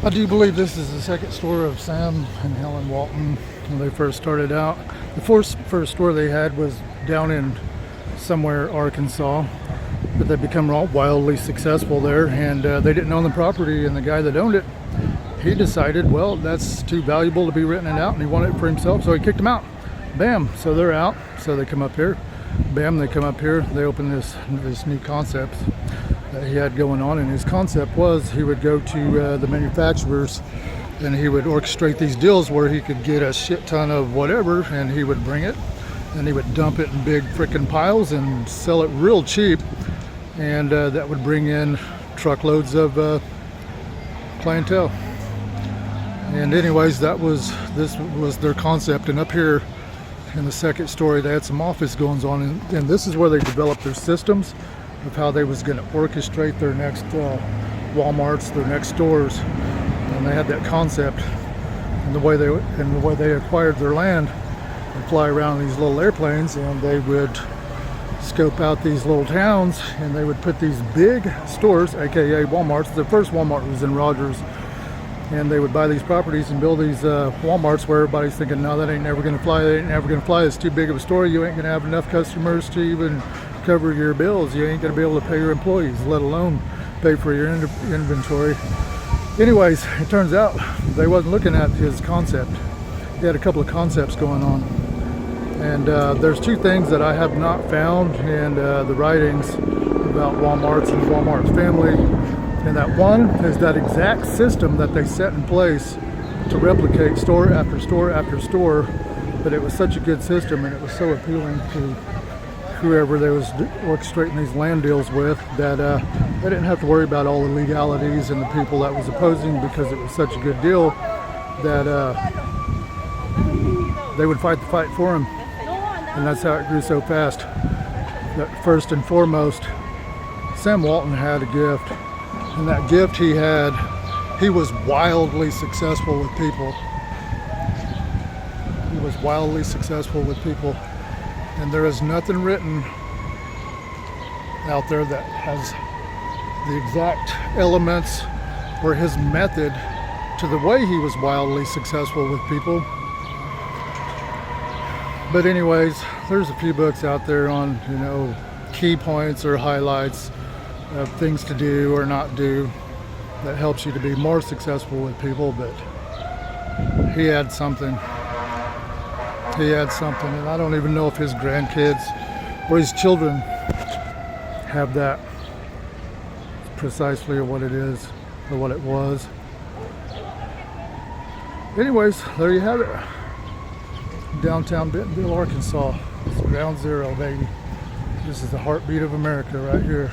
I do believe this is the second store of Sam and Helen Walton when they first started out. The first store they had was down in somewhere Arkansas, but they become wildly successful there, and they didn't own the property, and the guy that owned it, he decided, well, that's too valuable to be renting it out, and he wanted it for himself, so he kicked them out. Bam, so they're out, so they come up here. Bam, they come up here, they open this new concept that he had going on, and his concept was he would go to the manufacturers and he would orchestrate these deals where he could get a shit ton of whatever, and he would bring it and he would dump it in big freaking piles and sell it real cheap, and that would bring in truckloads of clientele. And anyways, this was their concept. And up here in the second story, they had some office goings on, and this is where they developed their systems of how they was going to orchestrate their next Walmarts, their next stores. And they had that concept, and the way they acquired their land. They fly around these little airplanes, and they would scope out these little towns, and they would put these big stores, aka Walmarts. The first Walmart was in Rogers, and they would buy these properties and build these Walmarts where everybody's thinking, no, that ain't never going to fly, that ain't never going to fly, it's too big of a store, you ain't going to have enough customers to even cover your bills, you ain't going to be able to pay your employees, let alone pay for your inventory. Anyways, it turns out they wasn't looking at his concept. He had a couple of concepts going on, and there's two things that I have not found in the writings about Walmarts and Walmart's family. And that one is that exact system that they set in place to replicate store after store after store. But it was such a good system, and it was so appealing to whoever they was orchestrating these land deals with, that they didn't have to worry about all the legalities and the people that was opposing, because it was such a good deal that they would fight the fight for him. And that's how it grew so fast. That first and foremost, Sam Walton had a gift. And that gift he was wildly successful with people. He was wildly successful with people. And there is nothing written out there that has the exact elements or his method to the way he was wildly successful with people. But anyways, there's a few books out there on, key points or highlights of things to do or not do that helps you to be more successful with people. But he had something, and I don't even know if his grandkids or his children have that. It's precisely what it is or what it was. Anyways, there you have it. Downtown Bentonville, Arkansas. It's ground zero, baby. This is the heartbeat of America right here.